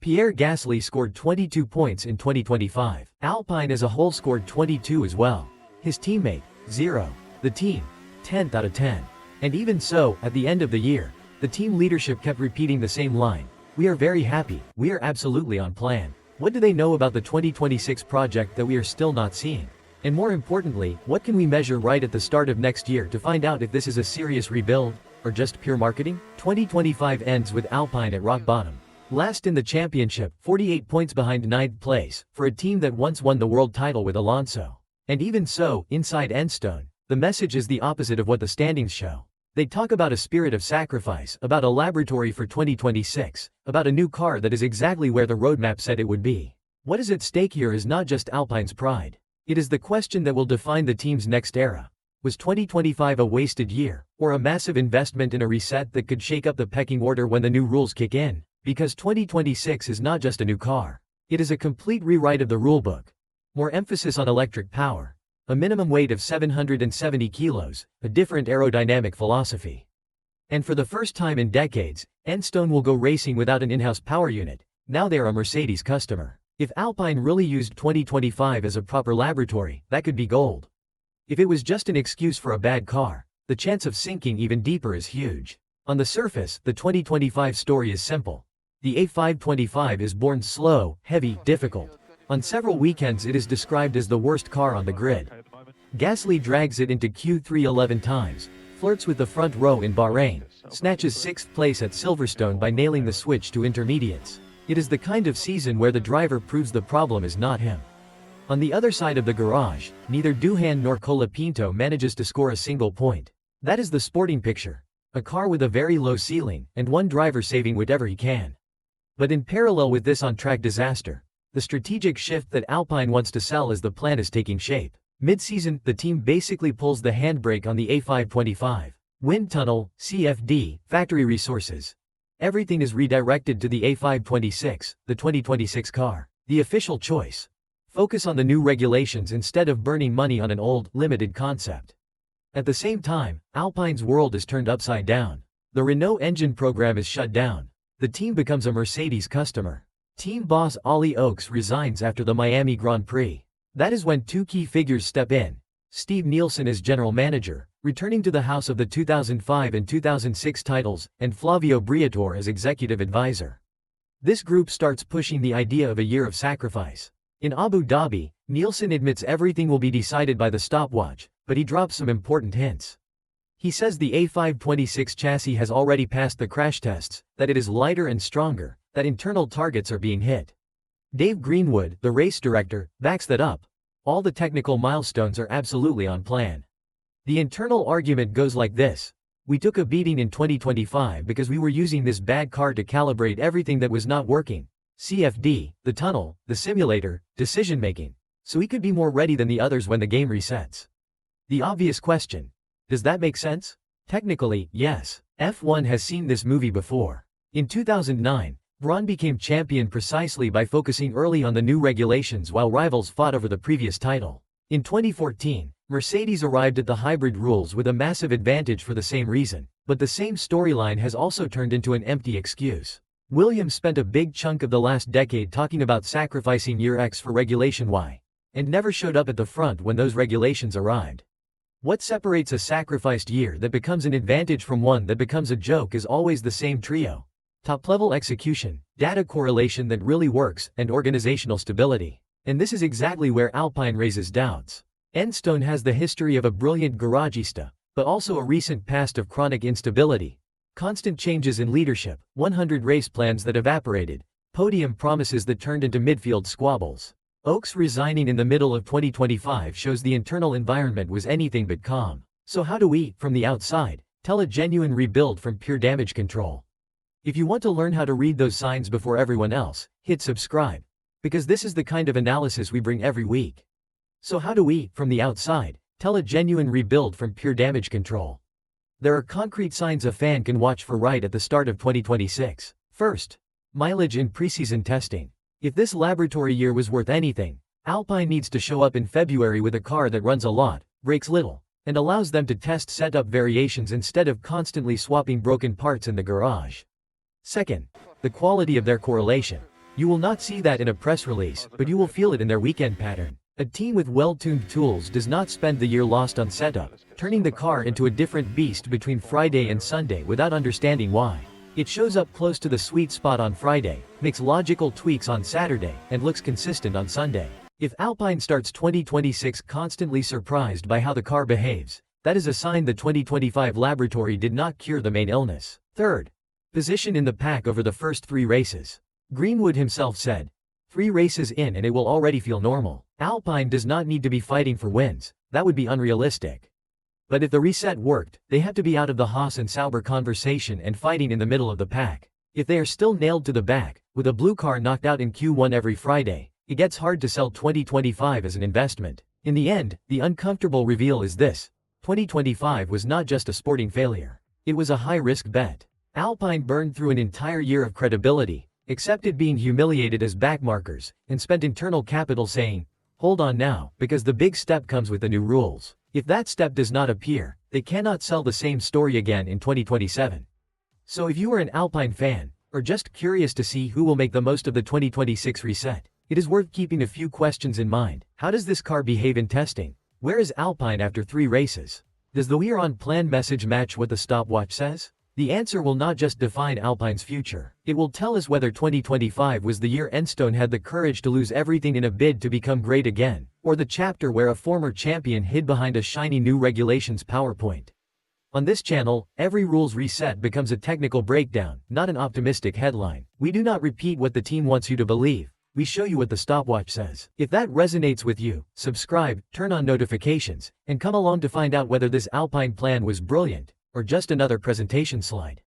Pierre Gasly scored 22 points in 2025. Alpine as a whole scored 22 as well. His teammate, 0. The team, 10th out of 10. And even so, at the end of the year, the team leadership kept repeating the same line. We are very happy, we are absolutely on plan. What do they know about the 2026 project that we are still not seeing? And more importantly, what can we measure right at the start of next year to find out if this is a serious rebuild, or just pure marketing? 2025 ends with Alpine at rock bottom. Last in the championship, 48 points behind 9th place, for a team that once won the world title with Alonso. And even so, inside Enstone, the message is the opposite of what the standings show. They talk about a spirit of sacrifice, about a laboratory for 2026, about a new car that is exactly where the roadmap said it would be. What is at stake here is not just Alpine's pride. It is the question that will define the team's next era. Was 2025 a wasted year, or a massive investment in a reset that could shake up the pecking order when the new rules kick in? Because 2026 is not just a new car. It is a complete rewrite of the rulebook. More emphasis on electric power. A minimum weight of 770 kilos, a different aerodynamic philosophy. And for the first time in decades, Enstone will go racing without an in-house power unit. Now they are a Mercedes customer. If Alpine really used 2025 as a proper laboratory, that could be gold. If it was just an excuse for a bad car, the chance of sinking even deeper is huge. On the surface, the 2025 story is simple. The A525 is born slow, heavy, difficult. On several weekends it is described as the worst car on the grid. Gasly drags it into Q3 11 times, flirts with the front row in Bahrain, snatches 6th place at Silverstone by nailing the switch to intermediates. It is the kind of season where the driver proves the problem is not him. On the other side of the garage, neither Duhan nor Colapinto manages to score a single point. That is the sporting picture. A car with a very low ceiling, and one driver saving whatever he can. But in parallel with this on-track disaster, the strategic shift that Alpine wants to sell as the plan is taking shape. Mid-season, the team basically pulls the handbrake on the A525. Wind tunnel, CFD, factory resources. Everything is redirected to the A526, the 2026 car. The official choice. Focus on the new regulations instead of burning money on an old, limited concept. At the same time, Alpine's world is turned upside down. The Renault engine program is shut down. The team becomes a Mercedes customer. Team boss Ollie Oakes resigns after the Miami Grand Prix. That is when two key figures step in. Steve Nielsen as general manager, returning to the house of the 2005 and 2006 titles, and Flavio Briatore as executive advisor. This group starts pushing the idea of a year of sacrifice. In Abu Dhabi, Nielsen admits everything will be decided by the stopwatch, but he drops some important hints. He says the A526 chassis has already passed the crash tests, that it is lighter and stronger, that internal targets are being hit. Dave Greenwood, the race director, backs that up. All the technical milestones are absolutely on plan. The internal argument goes like this. We took a beating in 2025 because we were using this bad car to calibrate everything that was not working. CFD, the tunnel, the simulator, decision-making. So we could be more ready than the others when the game resets. The obvious question. Does that make sense? Technically, yes. F1 has seen this movie before. In 2009, Brawn became champion precisely by focusing early on the new regulations while rivals fought over the previous title. In 2014, Mercedes arrived at the hybrid rules with a massive advantage for the same reason, but the same storyline has also turned into an empty excuse. Williams spent a big chunk of the last decade talking about sacrificing Year X for Regulation Y, and never showed up at the front when those regulations arrived. What separates a sacrificed year that becomes an advantage from one that becomes a joke is always the same trio. Top-level execution, data correlation that really works, and organizational stability. And this is exactly where Alpine raises doubts. Enstone has the history of a brilliant garagista, but also a recent past of chronic instability. Constant changes in leadership, 100 race plans that evaporated, podium promises that turned into midfield squabbles. Oakes resigning in the middle of 2025 shows the internal environment was anything but calm. So how do we, from the outside, tell a genuine rebuild from pure damage control? If you want to learn how to read those signs before everyone else, hit subscribe. Because this is the kind of analysis we bring every week. So how do we, from the outside, tell a genuine rebuild from pure damage control? There are concrete signs a fan can watch for right at the start of 2026. First, mileage in preseason testing. If this laboratory year was worth anything, Alpine needs to show up in February with a car that runs a lot, breaks little, and allows them to test setup variations instead of constantly swapping broken parts in the garage. Second, the quality of their correlation. You will not see that in a press release, but you will feel it in their weekend pattern. A team with well-tuned tools does not spend the year lost on setup, turning the car into a different beast between Friday and Sunday without understanding why. It shows up close to the sweet spot on Friday, makes logical tweaks on Saturday, and looks consistent on Sunday. If Alpine starts 2026 constantly surprised by how the car behaves, that is a sign the 2025 laboratory did not cure the main illness. Third, position in the pack over the first 3 races. Greenwood himself said, 3 races in and it will already feel normal. Alpine does not need to be fighting for wins, that would be unrealistic. But if the reset worked, they have to be out of the Haas and Sauber conversation and fighting in the middle of the pack. If they are still nailed to the back, with a blue car knocked out in Q1 every Friday, it gets hard to sell 2025 as an investment. In the end, the uncomfortable reveal is this: 2025 was not just a sporting failure. It was a high-risk bet. Alpine burned through an entire year of credibility, accepted being humiliated as backmarkers, and spent internal capital saying, hold on now, because the big step comes with the new rules. If that step does not appear, they cannot sell the same story again in 2027. So if you are an Alpine fan, or just curious to see who will make the most of the 2026 reset, it is worth keeping a few questions in mind. How does this car behave in testing? Where is Alpine after 3 races? Does the "we're on plan" message match what the stopwatch says? The answer will not just define Alpine's future, it will tell us whether 2025 was the year Enstone had the courage to lose everything in a bid to become great again, or the chapter where a former champion hid behind a shiny new regulations PowerPoint. On this channel, every rules reset becomes a technical breakdown, not an optimistic headline. We do not repeat what the team wants you to believe, we show you what the stopwatch says. If that resonates with you, subscribe, turn on notifications, and come along to find out whether this Alpine plan was brilliant, or just another presentation slide.